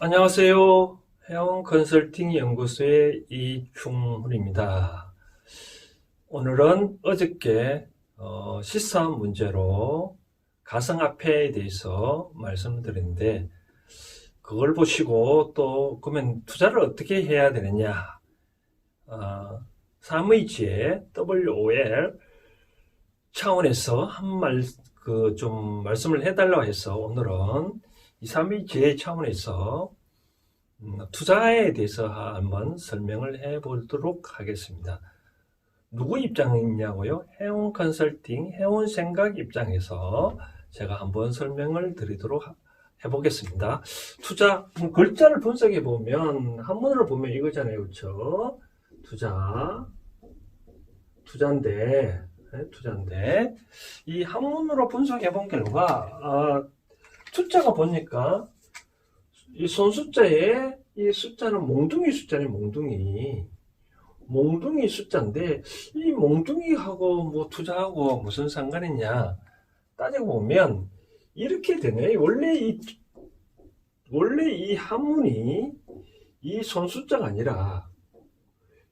안녕하세요. 해운 컨설팅 연구소의 이충훈입니다. 오늘은 어저께 시사한 문제로 가상화폐에 대해서 말씀을 드렸는데, 그걸 보시고 또 그러면 투자를 어떻게 해야 되느냐, 사무이지의 WOL 차원에서 좀 말씀을 해달라고 해서 오늘은 이 사무이지의 차원에서 투자에 대해서 한번 설명을 해 보도록 하겠습니다. 누구 입장이냐고요? 해운 컨설팅, 해운 생각 입장에서 제가 한번 설명을 드리도록 해보겠습니다. 투자, 글자를 분석해 보면, 한문으로 보면 이거잖아요. 그렇죠? 투자인데, 이 한문으로 분석해 본 결과, 투자가 보니까, 이 손숫자에 이 숫자는 몽둥이 숫자네, 몽둥이 숫자인데, 이 몽둥이하고 뭐 투자하고 무슨 상관이냐 따지고 보면 이렇게 되네. 원래 이 한문이 이 손숫자가 아니라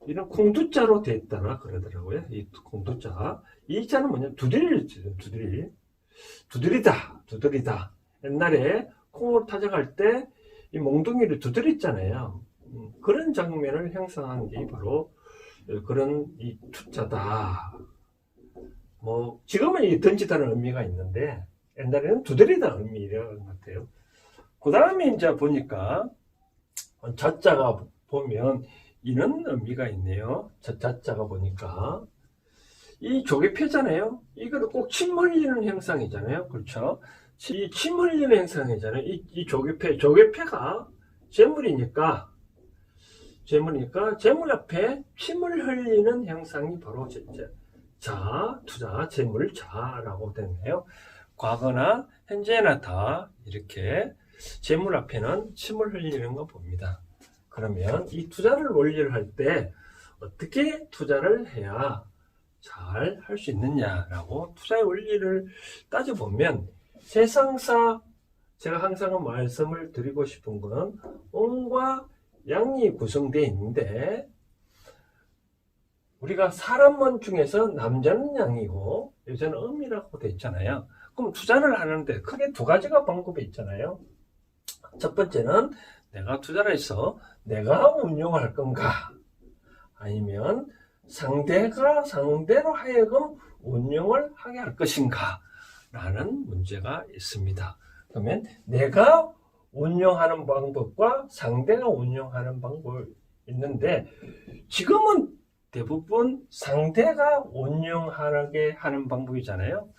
이런 콩두자로 되어 있다나 그러더라고요. 이 콩두자. 이 자는 뭐냐? 두드리다. 옛날에 콩을 타작할 때 이 몽둥이를 두드렸잖아요. 그런 장면을 형성한 게 바로 그런 이 투자다. 뭐 지금은 이 던지다는 의미가 있는데 옛날에는 두드리다 의미인 것 같아요. 그 다음에 이제 보니까 자자가 보면 이런 의미가 있네요. 자자가 보니까 이 조개패잖아요. 이거는 꼭 침 흘리는 형상이잖아요. 그렇죠? 이 침 흘리는 형상이잖아요. 이 조개패가 재물이니까 재물 앞에 침을 흘리는 형상이 바로 투자, 재물, 자라고 되네요. 과거나 현재나 다 이렇게 재물 앞에는 침을 흘리는 거 봅니다. 그러면 이 투자를 원리를 할 때 어떻게 투자를 해야 잘 할 수 있느냐라고 투자의 원리를 따져보면, 세상사 제가 항상 말씀을 드리고 싶은 건 음과 양이 구성되어 있는데, 우리가 사람문 중에서 남자는 양이고 여자는 음이라고 되어 있잖아요. 그럼 투자를 하는데 크게 두 가지가 방법이 있잖아요. 첫 번째는 내가 투자를 해서 내가 운용할 건가, 아니면 상대로 하여금 운용을 하게 할 것인가 라는 문제가 있습니다. 그러면 내가 운용하는 방법과 상대가 운용하는 방법이 있는데, 지금은 대부분 상대가 운용하게 하는 방법이잖아요.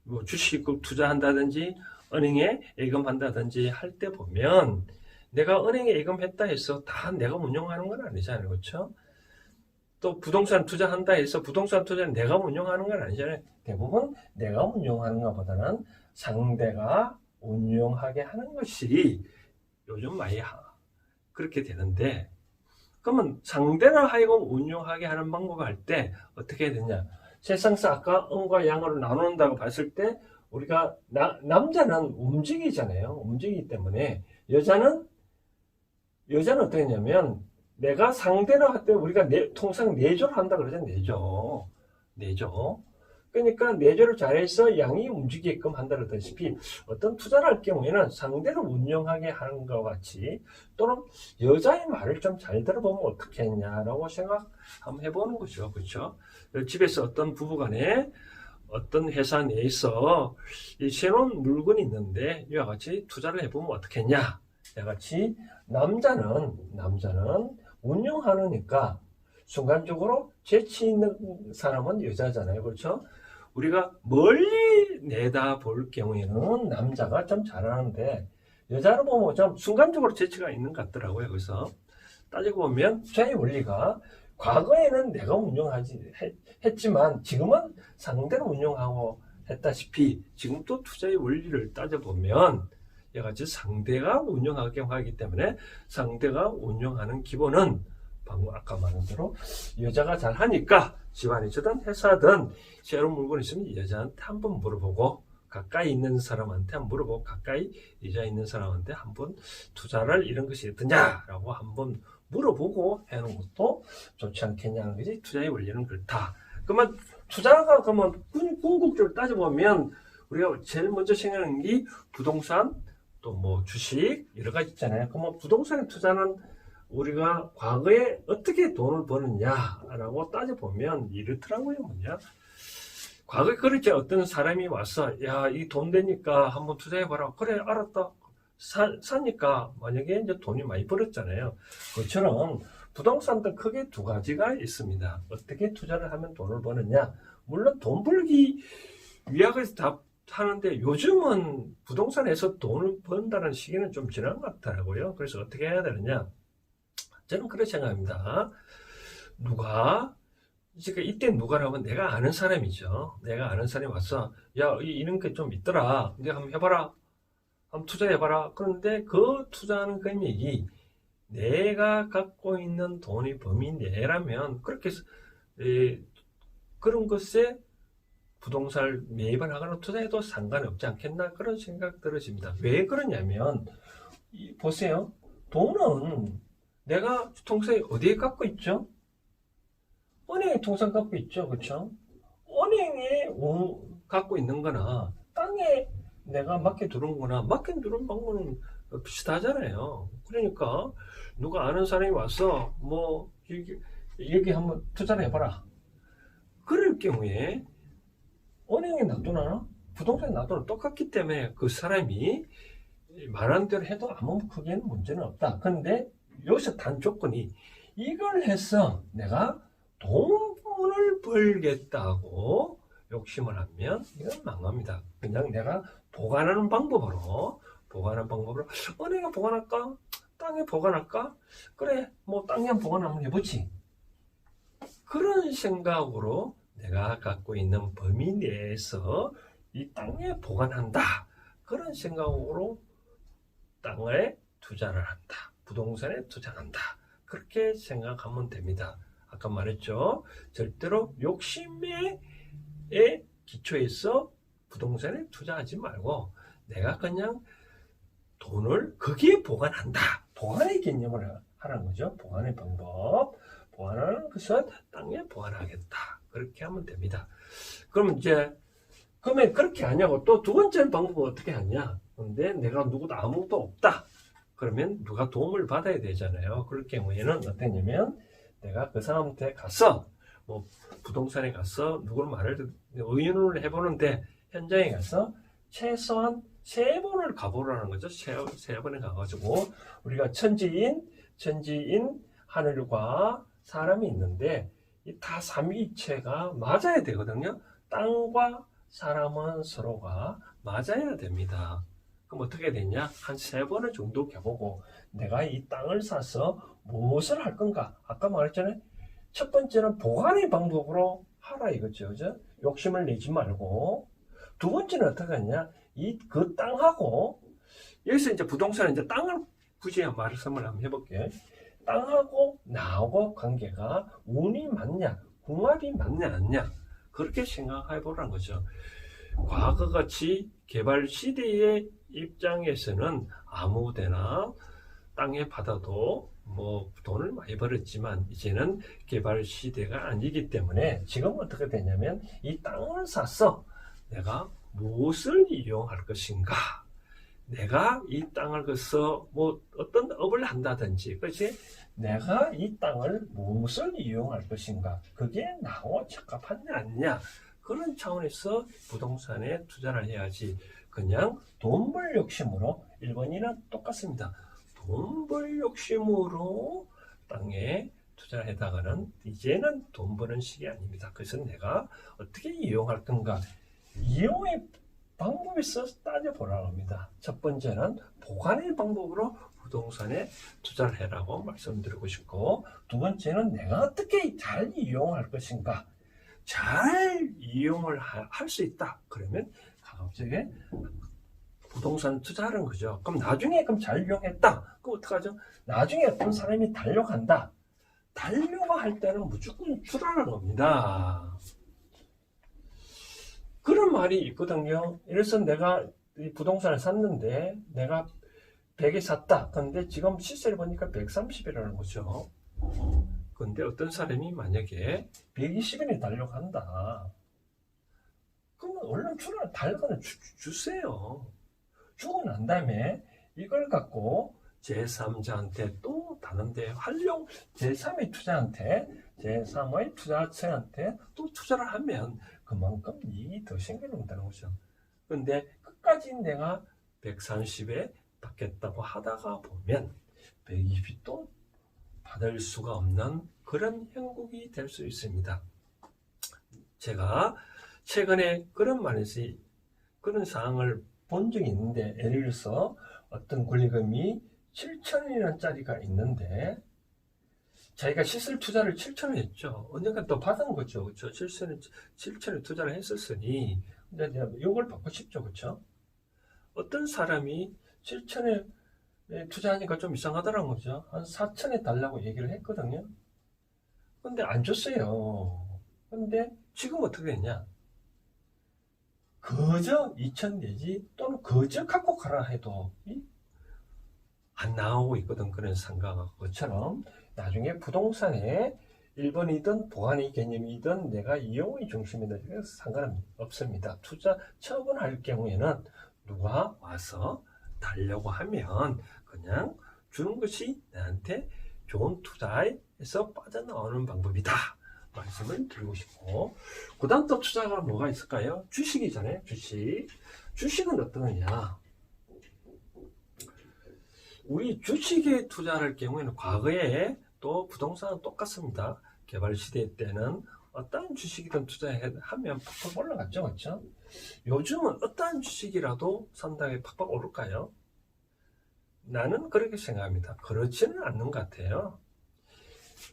뭐 주식을 투자한다든지 은행에 예금한다든지 할 때 보면, 내가 은행에 예금했다 해서 다 내가 운용하는 건 아니잖아요. 그렇죠? 또 부동산 투자한다 해서 부동산 투자는 내가 운용하는 건 아니잖아요. 대부분 내가 운용하는 것보다는 상대가 운용하게 하는 것이 요즘 많이 그렇게 되는데, 그러면 상대가 하여금 운용하게 하는 방법을 할 때 어떻게 해야 되냐? 세상사 아까 음과 양으로 나눈다고 봤을 때 우리가 남자는 움직이잖아요. 움직이기 때문에 여자는 어떻게 했냐면, 내가 상대로 할 때 우리가 통상 내조를 한다 그러잖아요. 내조. 그러니까 내조를 잘해서 양이 움직이게끔 한다 그러다시피, 어떤 투자를 할 경우에는 상대를 운영하게 하는 것과 같이, 또는 여자의 말을 좀 잘 들어보면 어떻게 했냐라고 생각 한번 해보는 거죠. 그렇죠? 집에서 어떤 부부간에 어떤 회사 내에서 이 새로운 물건이 있는데 이와 같이 투자를 해보면 어떻겠냐. 이와 같이 남자는 운용하느니까 순간적으로 재치 있는 사람은 여자잖아요. 그렇죠? 우리가 멀리 내다볼 경우에는 남자가 좀 잘하는데, 여자를 보면 좀 순간적으로 재치가 있는 것 같더라고요. 그래서 따지고 보면 투자의 원리가, 과거에는 내가 했지만 지금은 상대로 운용하고 했다시피, 지금 또 투자의 원리를 따져보면 이같이 상대가 운영하게 하기 때문에, 상대가 운영하는 기본은 방금 아까 말한 대로 여자가 잘 하니까, 집안이든 회사든 새로운 물건이 있으면 여자한테 한번 물어보고, 가까이 있는 사람한테 한번 물어보고 가까이 이자 있는 사람한테 한번 투자를 이런 것이 어떠냐라고 한번 물어보고 해놓은 것도 좋지 않겠냐는 것이 투자의 원리는 그렇다. 그러면 투자가 그러면 궁극적으로 따져보면 우리가 제일 먼저 생각하는 게 부동산 또 뭐 주식 여러 가지 있잖아요. 그러면 부동산에 투자는 우리가 과거에 어떻게 돈을 버느냐라고 따져보면 이렇더라고요. 뭐냐? 과거에 그렇게 어떤 사람이 와서 야, 이 돈 되니까 한번 투자해봐라. 그래, 알았다. 사니까 만약에 이제 돈이 많이 벌었잖아요. 그처럼 부동산도 크게 두 가지가 있습니다. 어떻게 투자를 하면 돈을 버느냐? 물론 돈 벌기 위해서 다 하는데 요즘은 부동산에서 돈을 번다는 시기는 좀 지난 것 같더라고요. 그래서 어떻게 해야 되느냐? 저는 그렇게 생각합니다. 이때 누가라면 내가 아는 사람이죠. 내가 아는 사람이 와서 야, 이런 게 좀 있더라. 근데 한번 해봐라. 한번 투자해봐라. 그런데 그 투자하는 금액이 내가 갖고 있는 돈의 범위 내라면 그렇게 그런 것에 부동산을 매입을 하거나 투자해도 상관이 없지 않겠나 그런 생각 들어집니다. 왜 그러냐면 보세요. 돈은 내가 통장에 어디에 갖고 있죠? 은행에 통장 갖고 있죠. 그렇죠? 은행에 갖고 있는 거나 땅에 내가 맡겨두는 거나 맡겨두는 방법은 비슷하잖아요. 그러니까 누가 아는 사람이 와서 뭐 여기 한번 투자를 해봐라. 그럴 경우에 은행에 놔두나 부동산에 놔두나 똑같기 때문에 그 사람이 말한 대로 해도 아무 크게는 문제는 없다. 그런데 여기서 단 조건이 이걸 해서 내가 돈을 벌겠다고 욕심을 하면 이건 망합니다. 그냥 내가 보관하는 방법으로 은행에 보관할까? 땅에 보관할까? 그래 뭐 땅에 한번 보관 한번 해보지. 그런 생각으로 내가 갖고 있는 범위 내에서 이 땅에 보관한다. 그런 생각으로 땅에 투자를 한다. 부동산에 투자한다. 그렇게 생각하면 됩니다. 아까 말했죠. 절대로 욕심에 기초해서 부동산에 투자하지 말고 내가 그냥 돈을 거기에 보관한다. 보관의 개념을 하라는 거죠. 보관의 방법. 보관하는 것은 땅에 보관하겠다. 그렇게 하면 됩니다. 그러면 그렇게 하냐고 또 두 번째 방법은 어떻게 하냐. 근데 내가 누구도 아무것도 없다. 그러면 누가 도움을 받아야 되잖아요. 그럴 경우에는 어떠냐면 내가 그 사람한테 가서 뭐 부동산에 가서 누구를 말을 의논을 해보는데 현장에 가서 최소한 3번을 가보라는 거죠. 세 번에 가가지고 우리가 천지인 하늘과 사람이 있는데 이 다 삼위일체가 맞아야 되거든요. 땅과 사람은 서로가 맞아야 됩니다. 그럼 어떻게 되냐? 한 3번을 정도 가보고 내가 이 땅을 사서 무엇을 할 건가? 아까 말했잖아요. 첫 번째는 보관의 방법으로 하라 이거죠. 그죠? 욕심을 내지 말고. 두 번째는 어떻게 하냐? 그 땅하고, 여기서 이제 부동산은 이제 땅을 굳이 말씀을 한번 해볼게요. 땅하고 나하고 관계가 운이 맞냐, 궁합이 맞냐, 않냐. 그렇게 생각해 보라는 거죠. 과거같이 개발 시대의 입장에서는 아무데나 땅에 받아도 뭐 돈을 많이 벌었지만 이제는 개발 시대가 아니기 때문에 지금 어떻게 되냐면 이 땅을 사서 내가 무엇을 이용할 것인가, 내가 이 땅을 그래서 뭐 어떤 업을 한다든지, 그렇지? 내가 이 땅을 무엇을 이용할 것인가, 그게 나하고 적합하냐 아니냐, 그런 차원에서 부동산에 투자를 해야지 그냥 돈 벌 욕심으로 1번이나 똑같습니다. 돈 벌 욕심으로 땅에 투자를 하다가는 이제는 돈 버는 시기 아닙니다. 그래서 내가 어떻게 이용할 건가, 이용의 방법에서 따져보라고 합니다. 첫 번째는 보관의 방법으로 부동산에 투자를 해라고 말씀드리고 싶고, 두 번째는 내가 어떻게 잘 이용할 것인가, 잘 이용을 할 수 있다. 그러면 가급적에 부동산 투자하는 거죠. 그럼 나중에 잘 이용했다. 그럼 어떡하죠? 나중에 어떤 사람이 달려간다. 달려가 할 때는 무조건 주라는 겁니다. 그런 말이 있거든요. 이래서 내가 이 부동산을 샀는데 내가 100에 샀다. 근데 지금 시세를 보니까 130이라는 거죠. 근데 어떤 사람이 만약에 120원에 달려고 한다. 그러면 얼른 달러가는 주세요. 주고 난 다음에 이걸 갖고 제3자한테 또 다른데 제3의 투자처한테 또 투자를 하면 그만큼 이익이 더 생겨난다는 거죠. 근데 끝까지 내가 130에 받겠다고 하다가 보면 120이 또 받을 수가 없는 그런 형국이 될 수 있습니다. 제가 최근에 그런 사항을 본 적이 있는데, 예를 들어서 어떤 권리금이 7,000원짜리가 있는데 자기가 시설 투자를 7,000원 했죠. 언젠가 또 받은 거죠. 그렇죠? 7,000원 투자를 했었으니 근데 내가 이걸 받고 싶죠. 그렇죠? 어떤 사람이 7,000원에 투자하니까 좀 이상하더라는 거죠. 한 4,000에 달라고 얘기를 했거든요. 근데 안 줬어요. 근데 지금 어떻게 됐냐? 그저 2,000 내지 또는 그저 갖고 가라 해도 안 나오고 있거든. 그런 상가가. 그것처럼 나중에 부동산에 1번이든 보안의 개념이든 내가 이용의 중심이든 상관은 없습니다. 투자 처분할 경우에는 누가 와서 달려고 하면 그냥 주는 것이 나한테 좋은 투자에서 빠져나오는 방법이다. 말씀을 드리고 싶고, 그 다음 또 투자가 뭐가 있을까요? 주식이잖아요. 주식은 어떠느냐? 우리 주식에 투자할 경우에는 과거에 또 부동산은 똑같습니다. 개발 시대 때는 어떠한 주식이든 투자하면 팍팍 올라갔죠. 그렇죠? 요즘은 어떠한 주식이라도 상당히 팍팍 오를까요? 나는 그렇게 생각합니다. 그렇지는 않는 것 같아요.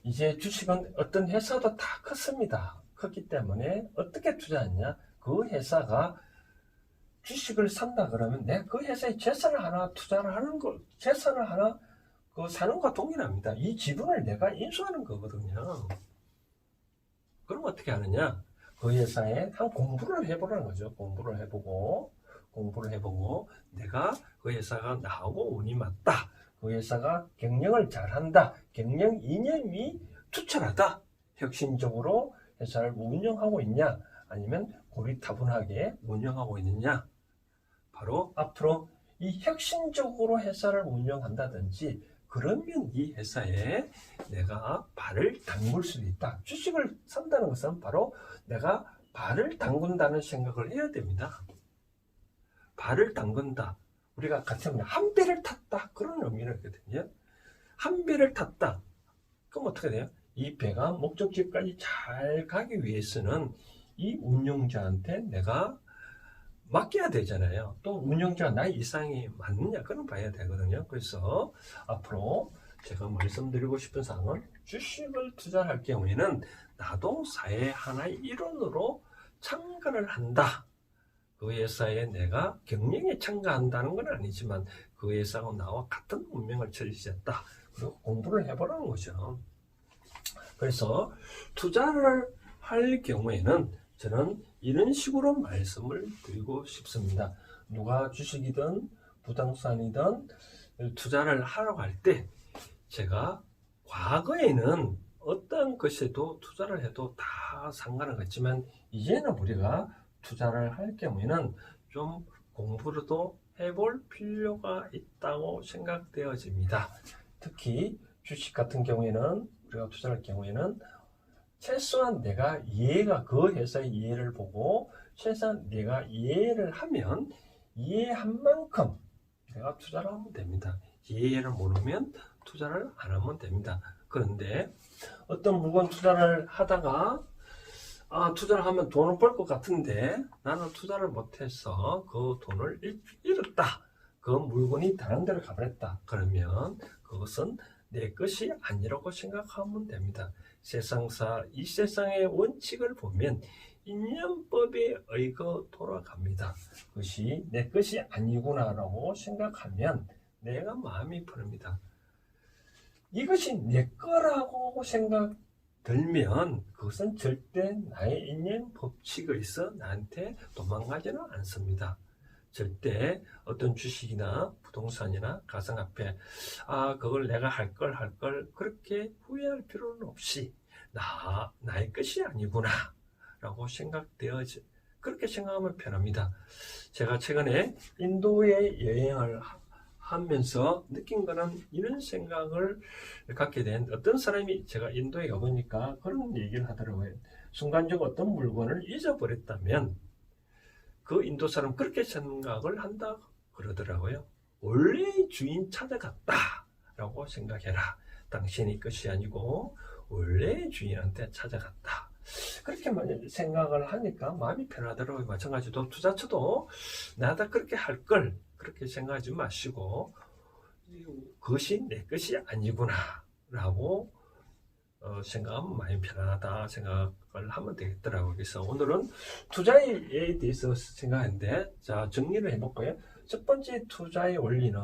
이제 주식은 어떤 회사도 다 컸습니다. 컸기 때문에 어떻게 투자했냐? 그 회사가 주식을 산다 그러면 내가 그 회사에 재산을 하나 투자를 하는 거, 재산을 하나 사는 것과 동일합니다. 이 지분을 내가 인수하는 거거든요. 그럼 어떻게 하느냐? 그 회사에 한 공부를 해보라는 거죠. 공부를 해보고 내가 그 회사가 나하고 운이 맞다. 그 회사가 경영을 잘한다. 경영 이념이 투철하다. 혁신적으로 회사를 운영하고 있냐? 아니면 고리타분하게 운영하고 있느냐? 바로 앞으로 이 혁신적으로 회사를 운영한다든지 그러면 이 회사에 내가 발을 담글 수도 있다. 주식을 산다는 것은 바로 내가 발을 담근다는 생각을 해야 됩니다. 발을 담근다. 우리가 같은 한 배를 탔다. 그런 의미를 하거든요. 한 배를 탔다. 그럼 어떻게 돼요? 이 배가 목적지까지 잘 가기 위해서는 이 운영자한테 내가 맡겨야 되잖아요. 또 운영자가 나의 일상이 맞느냐 그런 봐야 되거든요. 그래서 앞으로 제가 말씀드리고 싶은 사항은 주식을 투자할 경우에는 나도 사회 하나의 일원으로 참가를 한다. 그 회사에 내가 경영에 참가한다는 건 아니지만 그 회사가 나와 같은 운명을 처리했다. 그리고 공부를 해보라는 거죠. 그래서 투자를 할 경우에는 저는 이런 식으로 말씀을 드리고 싶습니다. 누가 주식이든 부동산이든 투자를 하러 갈 때 제가 과거에는 어떤 것에도 투자를 해도 다 상관은 없지만 이제는 우리가 투자를 할 경우에는 좀 공부라도 해볼 필요가 있다고 생각되어집니다. 특히 주식 같은 경우에는 우리가 투자할 경우에는 최소한 내가 그 회사의 이해를 보고 최소한 내가 이해를 하면 이해한 만큼 내가 투자를 하면 됩니다. 이해를 모르면 투자를 안 하면 됩니다. 그런데 어떤 물건 투자를 하다가 투자를 하면 돈을 벌 것 같은데 나는 투자를 못해서 그 돈을 잃었다. 그 물건이 다른 데로 가버렸다. 그러면 그것은 내 것이 아니라고 생각하면 됩니다. 이 세상의 원칙을 보면 인연법에 의거 돌아갑니다. 그것이 내 것이 아니구나라고 생각하면 내가 마음이 푸릅니다. 이것이 내 거라고 생각 들면 그것은 절대 나의 인연 법칙에 있어 나한테 도망가지는 않습니다. 절대 어떤 주식이나 부동산이나 가상화폐 그걸 내가 할 걸 그렇게 후회할 필요는 없이 나의 것이 아니구나 라고 생각되어지 그렇게 생각하면 편합니다. 제가 최근에 인도에 여행을 하면서 느낀 거는 이런 생각을 갖게 된 어떤 사람이 제가 인도에 가보니까 그런 얘기를 하더라고요. 순간적으로 어떤 물건을 잊어버렸다면 그 인도 사람 그렇게 생각을 한다 그러더라고요. 원래의 주인 찾아갔다 라고 생각해라. 당신의 것이 아니고 원래의 주인한테 찾아갔다. 그렇게 생각을 하니까 마음이 편하더라고요. 마찬가지로 투자처도 나다 그렇게 할 걸 그렇게 생각하지 마시고 그것이 내 것이 아니구나 라고 생각하면 많이 편하다 생각을 하면 되겠더라고요. 그래서 오늘은 투자에 대해서 생각했는데 자 정리를 해볼까요? 첫 번째 투자의 원리는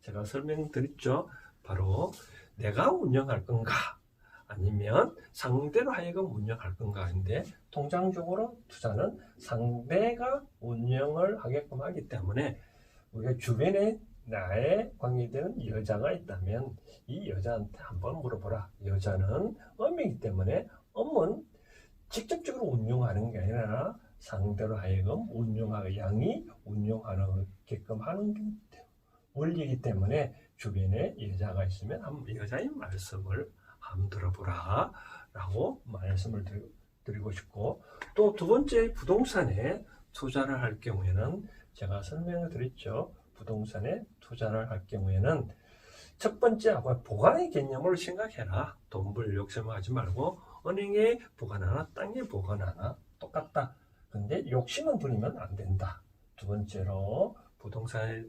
제가 설명드렸죠. 바로 내가 운영할 건가 아니면 상대로 하여금 운영할 건가인데 통상적으로 투자는 상대가 운영을 하게끔 하기 때문에 우리가 주변에 나의 관계되는 여자가 있다면 이 여자한테 한번 물어보라. 여자는 엄이기 때문에 엄은 직접적으로 운용하는 게 아니라 상대로 하여금 양이 운용하게끔 하는 원리이기 때문에 주변에 여자가 있으면 여자의 말씀을 한번 들어보라 라고 말씀을 드리고 싶고 또 두 번째 부동산에 투자를 할 경우에는 제가 설명을 드렸죠. 부동산에 투자를 할 경우에는 첫 번째 보관의 개념을 생각해라. 돈 벌 욕심하지 말고 은행에 보관하나 땅에 보관하나 똑같다. 근데 욕심은 부리면 안 된다. 두 번째로 부동산에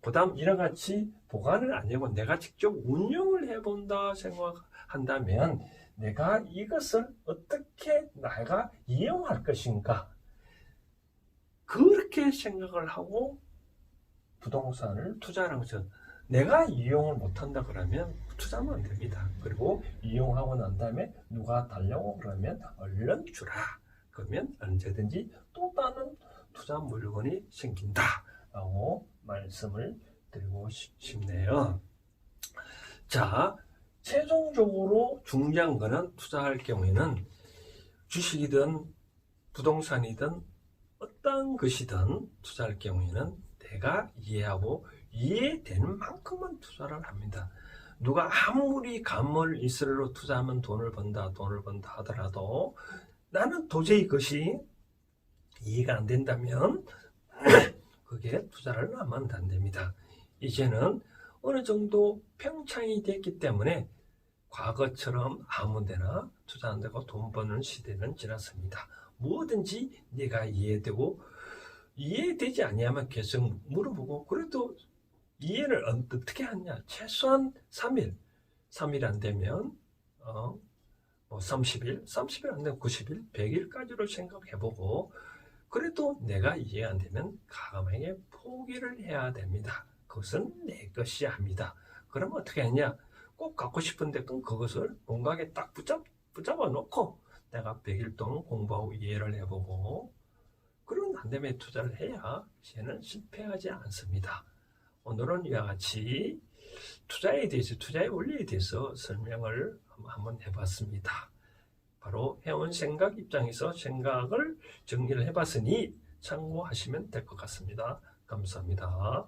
그다음 이와 같이 보관을 안 하고 내가 직접 운영을 해본다 생각한다면 내가 이것을 어떻게 내가 이용할 것인가 그렇게 생각을 하고 부동산을 투자하는 것은 내가 이용을 못한다 그러면 투자하면 안 됩니다. 그리고 이용하고 난 다음에 누가 달라고 그러면 얼른 주라. 그러면 언제든지 또 다른 투자 물건이 생긴다 라고 말씀을 드리고 싶네요. 자, 최종적으로 중요한 거는 투자할 경우에는 주식이든 부동산이든 어떤 것이든 투자할 경우에는 내가 이해하고 이해되는 만큼만 투자를 합니다. 누가 아무리 가물이슬로 투자하면 돈을 번다 하더라도 나는 도저히 그것이 이해가 안 된다면 그게 투자를 하면 안 됩니다. 이제는 어느 정도 평창이 됐기 때문에 과거처럼 아무데나 투자한다고 돈 버는 시대는 지났습니다. 뭐든지 내가 이해되고 이해되지 아니하면 계속 물어보고 그래도 이해를 어떻게 하냐 최소한 3일 안 되면 30일 안 되면 90일 100일까지로 생각해보고 그래도 내가 이해 안 되면 과감하게 포기를 해야 됩니다. 그것은 내 것이 아니다. 그러면 어떻게 하냐 꼭 갖고 싶은데 그것을 공각에 딱 붙잡아 놓고 내가 100일 동안 공부하고 이해를 해보고 그런 안 되면 투자를 해야 이제는 실패하지 않습니다. 오늘은 이와 같이 투자에 대해서 투자의 원리에 대해서 설명을 한번 해봤습니다. 바로 해온 생각 입장에서 생각을 정리를 해봤으니 참고하시면 될 것 같습니다. 감사합니다.